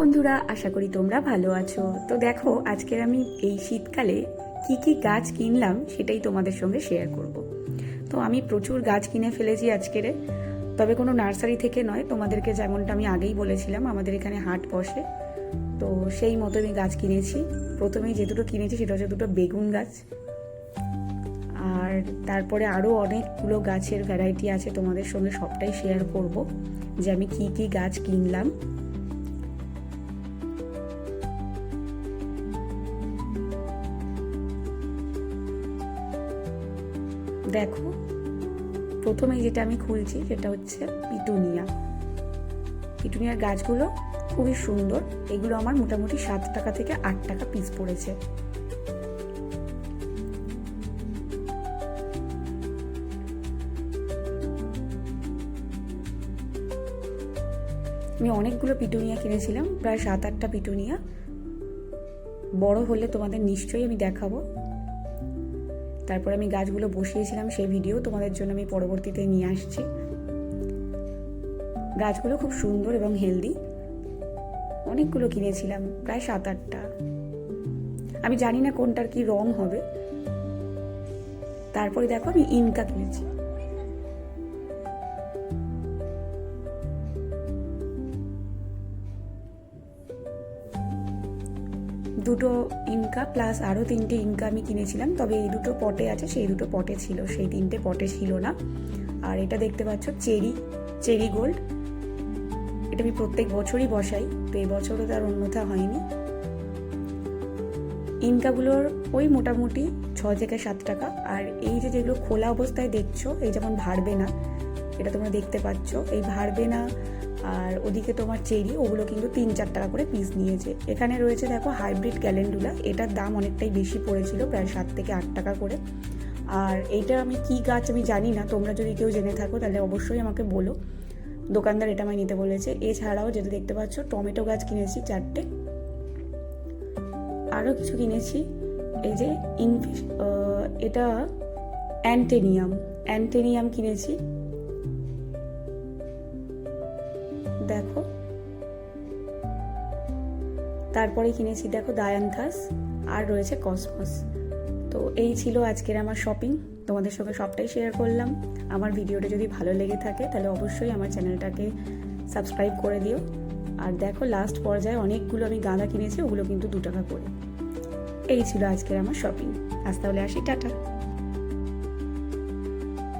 বন্ধুরা, আশা করি তোমরা ভালো আছো। তো দেখো, আজকের আমি এই শীতকালে কি কি গাছ কিনলাম সেটাই তোমাদের সঙ্গে শেয়ার করব। তো আমি প্রচুর গাছ কিনে ফেলেছি আজকের, তবে কোনো নার্সারি থেকে নয়। তোমাদেরকে যেমনটা আমি আগেই বলেছিলাম, আমাদের এখানে হাট বসে, তো সেই মতো আমি গাছ কিনেছি। প্রথমেই যে দুটো কিনেছি সেটা হচ্ছে দুটো বেগুন গাছ, আর তারপরে আরও অনেকগুলো গাছের ভ্যারাইটি আছে, তোমাদের সঙ্গে সবটাই শেয়ার করব যে আমি কি কি গাছ কিনলাম। দেখো, প্রথমে যেটা আমি খুলছি সেটা হচ্ছে পিটুনিয়ার গাছগুলো খুবই সুন্দর। এগুলো আমার মোটামুটি 7 টাকা থেকে 8 টাকা পিস পড়েছে। আমি অনেকগুলো পিটুনিয়া কিনেছিলাম, প্রায় 7-8টা পিটুনিয়া। বড় হলে তোমাদের নিশ্চয়ই আমি দেখাবো। তারপর আমি গাছগুলো বসিয়েছিলাম, সেই ভিডিও তোমাদের জন্য আমি পরবর্তীতে নিয়ে আসছি। গাছগুলো খুব সুন্দর এবং হেলদি। অনেকগুলো কিনেছিলাম, প্রায় 7-8টা। আমি জানি না কোনটার কি রং হবে। তারপরে দেখো, আমি ইনকা কিনেছি। দুটো ইনকা প্লাস আরও 3টে ইনকা আমি কিনেছিলাম, তবে এই দুটো পটে আছে, সেই দুটো পটে ছিল, সেই 3টে পটে ছিল না। আর এটা দেখতে পাচ্ছ চেরি গোল্ড। এটা আমি প্রত্যেক বছরই বসাই, তো এই বছরও তার অন্যথা হয়নি। ইনকাগুলোর ওই মোটামুটি 6 থেকে 7 টাকা। আর এই যেগুলো খোলা অবস্থায় দেখছো, এই যেমন ভারবেনা, এটা তোমরা দেখতে পাচ্ছ, এই ভারবেনা আর ওদিকে তোমার চেরি, ওগুলো কিন্তু 3-4 টাকা করে পিস নিয়েছে। এখানে রয়েছে দেখো হাইব্রিড ক্যালেন্ডুলা, এটার দাম অনেকটাই বেশি পড়েছিল, প্রায় 7 থেকে 8 টাকা করে। আর এইটা আমি কি গাছ আমি জানি না, তোমরা যদি কেউ জেনে থাকো তাহলে অবশ্যই আমাকে বলো। দোকানদার এটা আমায় নিতে বলেছে। এছাড়াও যেটা দেখতে পাচ্ছ, টমেটো গাছ কিনেছি 4টে। আরও কিছু কিনেছি, এই যে এটা অ্যান্টেনিয়াম কিনেছি, দেখো। তারপরে কিনেছি দেখো ডায়ান্থাস, আর রয়েছে কসমস। তো এই ছিল আজকের আমার শপিং, তোমাদের সঙ্গে সবটাই শেয়ার করলাম। আমার ভিডিওটা যদি ভালো লেগে থাকে তাহলে অবশ্যই আমার চ্যানেলটাকে সাবস্ক্রাইব করে দিও। আর দেখো, লাস্ট পর্যায়ে অনেকগুলো আমি গাঁদা কিনেছি, ওগুলো কিন্তু 2 টাকা করে। এই ছিল আজকের আমার শপিং। আজ তাহলে আসি, টাটা।